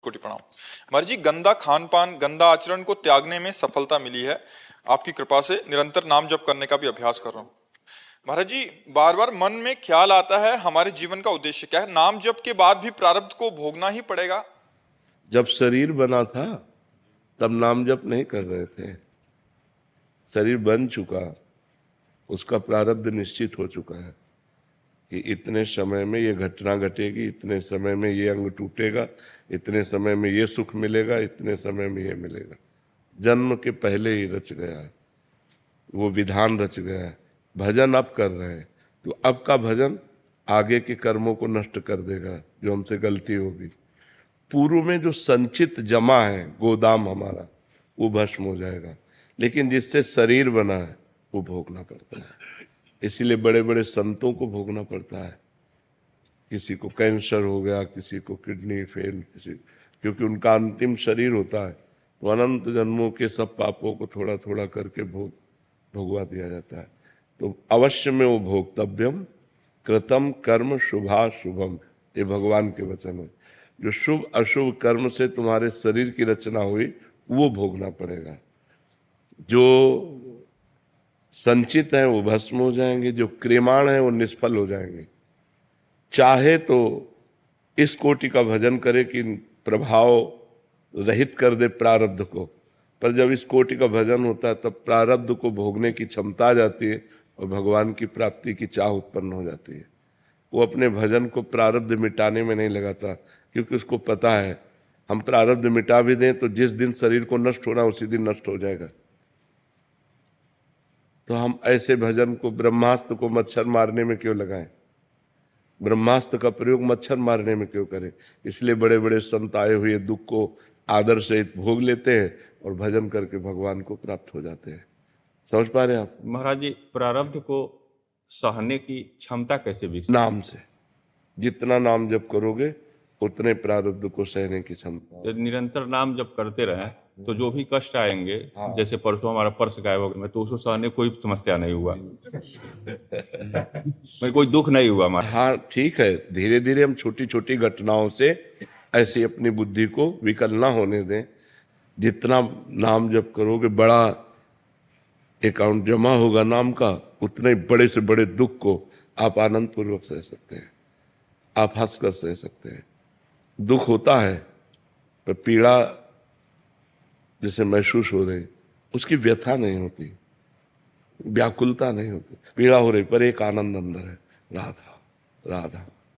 कोटि प्रणाम। महाराज जी, गंदा खान पान, गंदा आचरण को त्यागने में सफलता मिली है। आपकी कृपा से निरंतर नाम जप करने का भी अभ्यास कर रहा हूँ। महाराज जी, बार बार मन में ख्याल आता है हमारे जीवन का उद्देश्य क्या है? नाम जप के बाद भी प्रारब्ध को भोगना ही पड़ेगा। जब शरीर बना था तब नाम जप नहीं कर रहे थे। शरीर बन चुका, उसका प्रारब्ध निश्चित हो चुका है कि इतने समय में ये घटना घटेगी, इतने समय में ये अंग टूटेगा, इतने समय में ये सुख मिलेगा, इतने समय में ये मिलेगा। जन्म के पहले ही रच गया है, वो विधान रच गया है। भजन अब कर रहे हैं तो अब का भजन आगे के कर्मों को नष्ट कर देगा जो हमसे गलती होगी। पूर्व में जो संचित जमा है गोदाम हमारा, वो भस्म हो जाएगा। लेकिन जिससे शरीर बना है वो भोगना पड़ता है। इसीलिए बड़े बड़े संतों को भोगना पड़ता है। किसी को कैंसर हो गया, किसी को किडनी फेल, क्योंकि उनका अंतिम शरीर होता है तो अनंत जन्मों के सब पापों को थोड़ा थोड़ा करके भोगवा दिया जाता है। तो अवश्य में वो भोक्तव्यम कृतम कर्म शुभाशुभम, ये भगवान के वचन है। जो शुभ अशुभ कर्म से तुम्हारे शरीर की रचना हुई वो भोगना पड़ेगा। जो संचित है वो भस्म हो जाएंगे, जो क्रियमाण है वो निष्फल हो जाएंगे। चाहे तो इस कोटि का भजन करे कि प्रभाव रहित कर दे प्रारब्ध को, पर जब इस कोटि का भजन होता है तब प्रारब्ध को भोगने की क्षमता आ जाती है और भगवान की प्राप्ति की चाह उत्पन्न हो जाती है। वो अपने भजन को प्रारब्ध मिटाने में नहीं लगाता, क्योंकि उसको पता है हम प्रारब्ध मिटा भी दें तो जिस दिन शरीर को नष्ट होना उसी दिन नष्ट हो जाएगा। तो हम ऐसे भजन को ब्रह्मास्त्र को मच्छर मारने में क्यों लगाएं? ब्रह्मास्त्र का प्रयोग मच्छर मारने में क्यों करें? इसलिए बड़े बड़े संत आए हुए दुख को आदर से भोग लेते हैं और भजन करके भगवान को प्राप्त हो जाते हैं। समझ पा रहे हैं आप? महाराज जी, प्रारब्ध को सहने की क्षमता कैसे विकसित? नाम से। जितना नाम जप करोगे उतने प्रारब्ध को सहने की क्षमता। निरंतर नाम जब करते रहे तो जो भी कष्ट आएंगे, जैसे परसों हमारा पर्स गायब हो गया, तो उसको सहने कोई समस्या नहीं हुआ कोई दुख नहीं हुआ हमारा। हाँ ठीक है, धीरे धीरे हम छोटी छोटी घटनाओं से ऐसी अपनी बुद्धि को विकल ना होने दें। जितना नाम जप करोगे बड़ा अकाउंट जमा होगा नाम का, उतने बड़े से बड़े दुख को आप आनंद पूर्वक सह सकते हैं, आप हंस कर सह सकते हैं। दुख होता है पर पीड़ा जैसे महसूस हो रही उसकी व्यथा नहीं होती, व्याकुलता नहीं होती। पीड़ा हो रही पर एक आनंद अंदर है, राधा राधा।